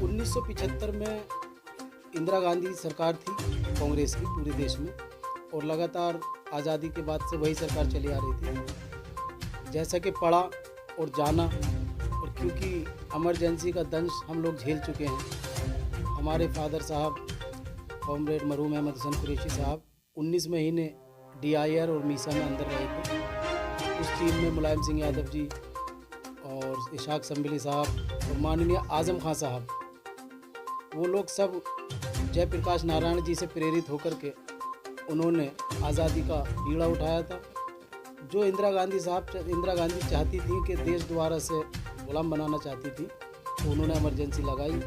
1975 में इंदिरा गांधी सरकार थी कांग्रेस की पूरे देश में, और लगातार आज़ादी के बाद से वही सरकार चली आ रही थी। जैसा कि पढ़ा और जाना, और क्योंकि इमरजेंसी का दंश हम लोग झेल चुके हैं। हमारे फादर साहब कॉमरेड मरहूम अहमद हसन कुरैशी साहब 19 महीने DIR और मीसा में अंदर रहे थे। उस टीम में मुलायम सिंह यादव जी और इशाक संभली साहब और माननीय आज़म खां साहब, वो लोग सब जयप्रकाश नारायण जी से प्रेरित होकर के उन्होंने आज़ादी का बीड़ा उठाया था। जो इंदिरा गांधी चाहती थी कि देश दोबारा से गुलाम बनाना चाहती थी, तो उन्होंने इमरजेंसी लगाई।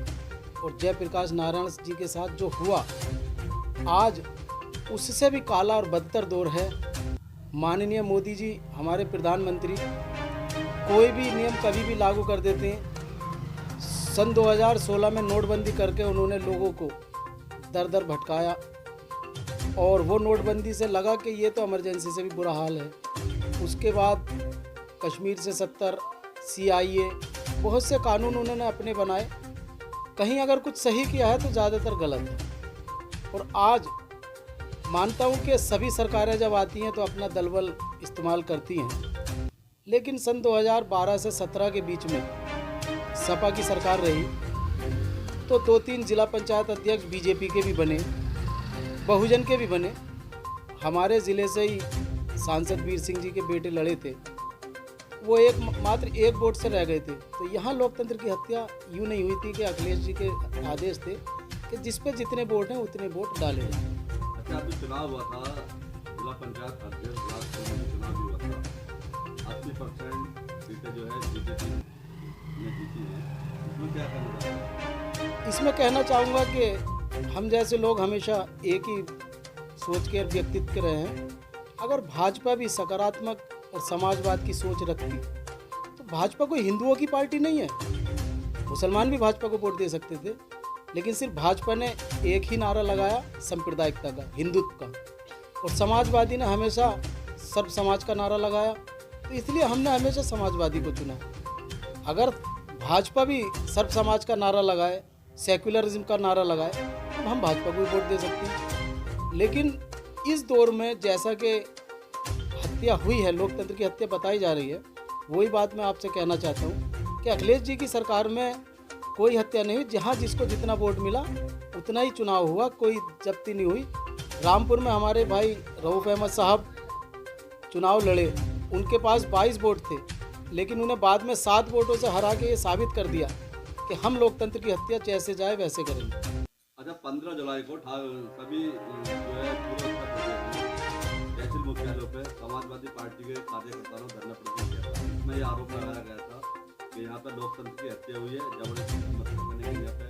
और जयप्रकाश नारायण जी के साथ जो हुआ, आज उससे भी काला और बदतर दौर है। माननीय मोदी जी हमारे प्रधानमंत्री कोई भी नियम कभी भी लागू कर देते हैं। सन 2016 में नोटबंदी करके उन्होंने लोगों को दर दर भटकाया, और वो नोटबंदी से लगा कि ये तो इमरजेंसी से भी बुरा हाल है। उसके बाद कश्मीर से 70 CIA बहुत से कानून उन्होंने अपने बनाए। कहीं अगर कुछ सही किया है तो ज़्यादातर गलत है। और आज मानता हूँ कि सभी सरकारें जब आती हैं तो अपना दलबल इस्तेमाल करती हैं, लेकिन सन 2012 से 17 के बीच में सपा की सरकार रही, तो 2-3 जिला पंचायत अध्यक्ष BJP के भी बने, बहुजन के भी बने। हमारे ज़िले से ही सांसद वीर सिंह जी के बेटे लड़े थे, वो मात्र एक वोट से रह गए थे। तो यहाँ लोकतंत्र की हत्या यूँ नहीं हुई थी कि अखिलेश जी के आदेश थे कि जिस पे जितने वोट हैं उतने वोट डाले जाए। अच्छा, अभी चुनाव हुआ था, जिला पंचायत अध्यक्ष चुनाव भी हुआ था, 80% सीटें जो है BJP ने जीती हैं। इसमें क्या कहना चाहते हैं? इसमें कहना चाहूँगा कि हम जैसे लोग हमेशा एक ही सोच के व्यक्तित्व के रहे हैं। अगर भाजपा भी सकारात्मक और समाजवाद की सोच रखती, तो भाजपा कोई हिंदुओं की पार्टी नहीं है। मुसलमान भी भाजपा को वोट दे सकते थे, लेकिन सिर्फ भाजपा ने एक ही नारा लगाया, सांप्रदायिकता का, हिंदुत्व का, और समाजवादी ने हमेशा सर्व समाज का नारा लगाया। तो इसलिए हमने हमेशा समाजवादी को चुना। अगर भाजपा भी सर्व समाज का नारा लगाए, सेक्युलरिज्म का नारा लगाए, तो हम भाजपा को भी वोट दे सकते हैं। लेकिन इस दौर में जैसा कि हत्या हुई है, लोकतंत्र की हत्या बताई जा रही है, वही बात मैं आपसे कहना चाहता हूँ कि अखिलेश जी की सरकार में कोई हत्या नहीं हुई। जहाँ जिसको जितना वोट मिला उतना ही चुनाव हुआ, कोई जब्ती नहीं हुई। रामपुर में हमारे भाई रऊफ अहमद साहब चुनाव लड़े, उनके पास 22 वोट थे, लेकिन उन्हें बाद में 7 वोटों से हरा के ये साबित कर दिया कि हम लोकतंत्र की हत्या जैसे जाए वैसे करेंगे। अच्छा, 15 जुलाई को सभी जो है पूरे उत्तर प्रदेश में तहसील मुख्यालयों पे समाजवादी पार्टी के कार्यकर्ताओं ने धरना प्रदर्शन किया था। इसमें यह आरोप लगाया गया था कि यहाँ पर लोकतंत्र की हत्या हुई है, जबरदस्ती मतलब करने के लिए यहाँ पे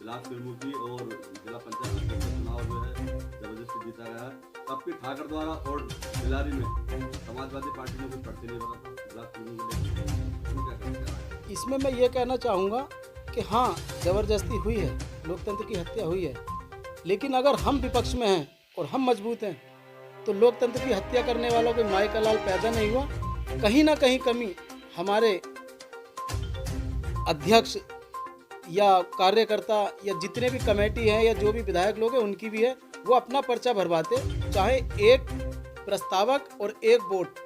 विलास त्रिमुखी और जिला पंचायत अध्यक्ष का चुनाव जो है जबरदस्ती जीता गया है। तब ठाकर द्वारा और बिलारी में समाजवादी पार्टी ने कोई प्रति नहीं बना था विलास त्रिमुखी। इसमें मैं ये कहना चाहूँगा कि हाँ, ज़बरदस्ती हुई है, लोकतंत्र की हत्या हुई है, लेकिन अगर हम विपक्ष में हैं और हम मजबूत हैं, तो लोकतंत्र की हत्या करने वाला कोई माई का लाल पैदा नहीं हुआ। कहीं ना कहीं कमी हमारे अध्यक्ष या कार्यकर्ता या जितने भी कमेटी हैं या जो भी विधायक लोग हैं उनकी भी है। वो अपना पर्चा भरवाते, चाहे एक प्रस्तावक और एक वोट,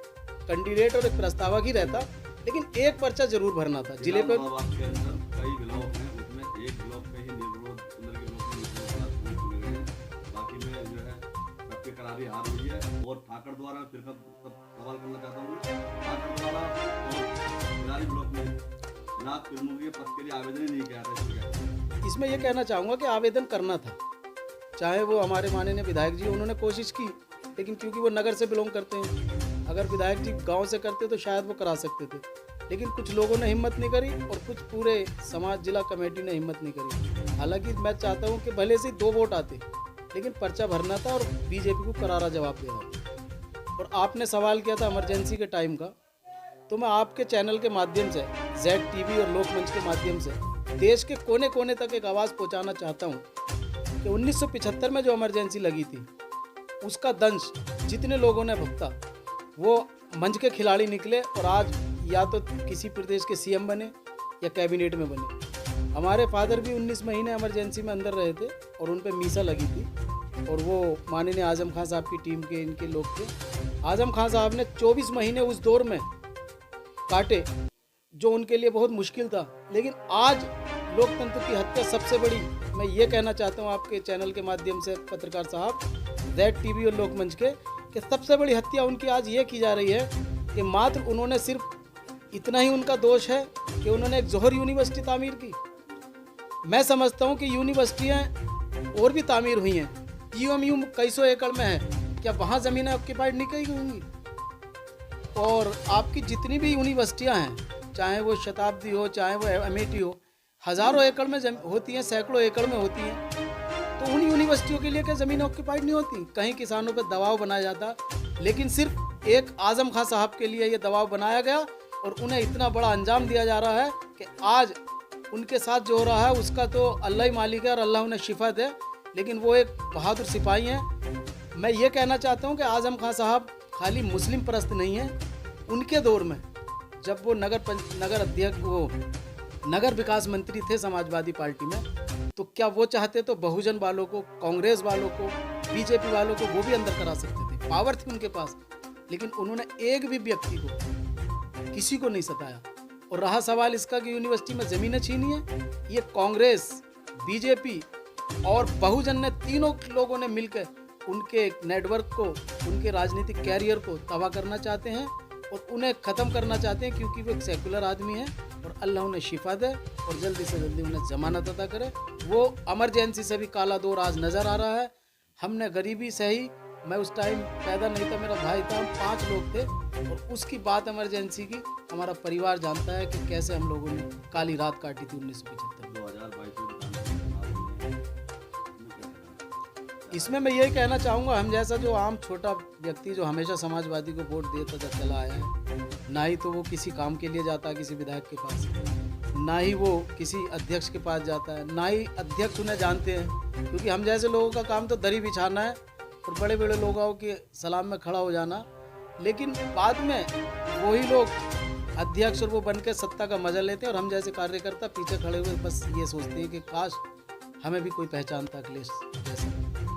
कैंडिडेट और एक प्रस्तावक ही रहता, लेकिन एक पर्चा जरूर भरना था। जिले पे कई ब्लॉक हैं, उसमें एक ब्लॉक पे ही निर्विरोध बाकी में जो है सबके करारी हार हुई है। और ठाकर द्वारा फिर सवाल करना चाहता हूँ, ठाकर द्वारा बिलारी ब्लॉक में विलास त्रिमुखी के पद के लिए आवेदन ही नहीं किया था। इसमें यह कहना चाहूँगा कि आवेदन करना था, चाहे वो हमारे माननीय विधायक जी उन्होंने कोशिश की, लेकिन क्योंकि वो नगर से बिलोंग करते हैं, अगर विधायक जी गांव से करते तो शायद वो करा सकते थे, लेकिन कुछ लोगों ने हिम्मत नहीं करी और कुछ पूरे समाज जिला कमेटी ने हिम्मत नहीं करी। हालांकि मैं चाहता हूं कि भले से 2 वोट आते, लेकिन पर्चा भरना था और BJP को करारा जवाब देना था। और आपने सवाल किया था इमरजेंसी के टाइम का, तो मैं आपके चैनल के माध्यम से, ZTV और लोकमंच के माध्यम से देश के कोने कोने तक एक आवाज़ पहुँचाना चाहता हूँ कि 1975 में जो इमरजेंसी लगी थी, उसका दंश जितने लोगों ने भुगता, वो मंच के खिलाड़ी निकले और आज या तो किसी प्रदेश के CM बने या कैबिनेट में बने। हमारे फादर भी 19 महीने इमरजेंसी में अंदर रहे थे और उन पे मीसा लगी थी और वो माननीय आजम खान साहब की टीम के इनके लोग थे। आजम खान साहब ने 24 महीने उस दौर में काटे जो उनके लिए बहुत मुश्किल था। लेकिन आज लोकतंत्र की हत्या सबसे बड़ी, मैं ये कहना चाहता हूँ आपके चैनल के माध्यम से पत्रकार साहब, ज़ेड टीवी और लोकमंच के, कि सबसे बड़ी हत्या उनकी आज ये की जा रही है कि मात्र उन्होंने सिर्फ इतना ही उनका दोष है कि उन्होंने एक जौहर यूनिवर्सिटी तामीर की। मैं समझता हूँ कि यूनिवर्सिटियाँ और भी तामीर हुई हैं। यूएमयू कई सौ एकड़ में है, क्या वहाँ ज़मीनें ऑक्यूपाइड नहीं की होंगी? और आपकी जितनी भी यूनिवर्सिटियाँ हैं, चाहे वो शताब्दी हो, चाहे वो एमआईटी हो, हज़ारों एकड़ में होती हैं, सैकड़ों एकड़ में होती हैं। तो उन यूनिवर्सिटियों के लिए क्या ज़मीन ऑक्यूपाइड नहीं होती? कहीं किसानों पर दबाव बनाया जाता, लेकिन सिर्फ एक आज़म खान साहब के लिए ये दबाव बनाया गया और उन्हें इतना बड़ा अंजाम दिया जा रहा है कि आज उनके साथ जो हो रहा है उसका तो अल्लाह ही मालिक है और अल्लाह उन्हें शिफा दे। लेकिन वो एक बहादुर सिपाही हैं। मैं ये कहना चाहता हूँ कि आज़म खान साहब खाली मुस्लिम परस्त नहीं हैं। उनके दौर में जब वो नगर अध्यक्ष, वो नगर विकास मंत्री थे समाजवादी पार्टी में, तो क्या वो चाहते तो बहुजन वालों को, कांग्रेस वालों को, बीजेपी वालों को वो भी अंदर करा सकते थे, पावर थी उनके पास। लेकिन उन्होंने एक भी व्यक्ति को, किसी को नहीं सताया। और रहा सवाल इसका कि यूनिवर्सिटी में ज़मीनें छीनी है, ये कांग्रेस, बीजेपी और बहुजन ने, तीनों लोगों ने मिलकर उनके नेटवर्क को, उनके राजनीतिक कैरियर को तबाह करना चाहते हैं और उन्हें ख़त्म करना चाहते हैं, क्योंकि वो एक सेकुलर आदमी है और अल्लाह उन्हें शिफा दे और जल्दी से जल्दी उन्हें ज़मानत अता करे। वो इमरजेंसी से भी काला दौर आज नज़र आ रहा है। हमने गरीबी सही, मैं उस टाइम पैदा नहीं था, मेरा भाई था, हम 5 लोग थे और उसकी बात इमरजेंसी की हमारा परिवार जानता है कि कैसे हम लोगों ने काली रात काटी थी 1975 में। 2022 इसमें मैं यही कहना चाहूँगा, हम जैसा जो आम छोटा व्यक्ति जो हमेशा समाजवादी को वोट देता था चला आया है, ना ही तो वो किसी काम के लिए जाता है किसी विधायक के पास, ना ही वो किसी अध्यक्ष के पास जाता है, ना ही अध्यक्ष उन्हें जानते हैं, क्योंकि हम जैसे लोगों का काम तो दरी बिछाना है और बड़े बड़े लोगों के सलाम में खड़ा हो जाना। लेकिन बाद में वही लोग अध्यक्ष और वो बन के सत्ता का मजा लेते हैं और हम जैसे कार्यकर्ता पीछे खड़े हुए बस ये सोचते हैं कि काश हमें भी कोई पहचानता अखिलेश जैसा।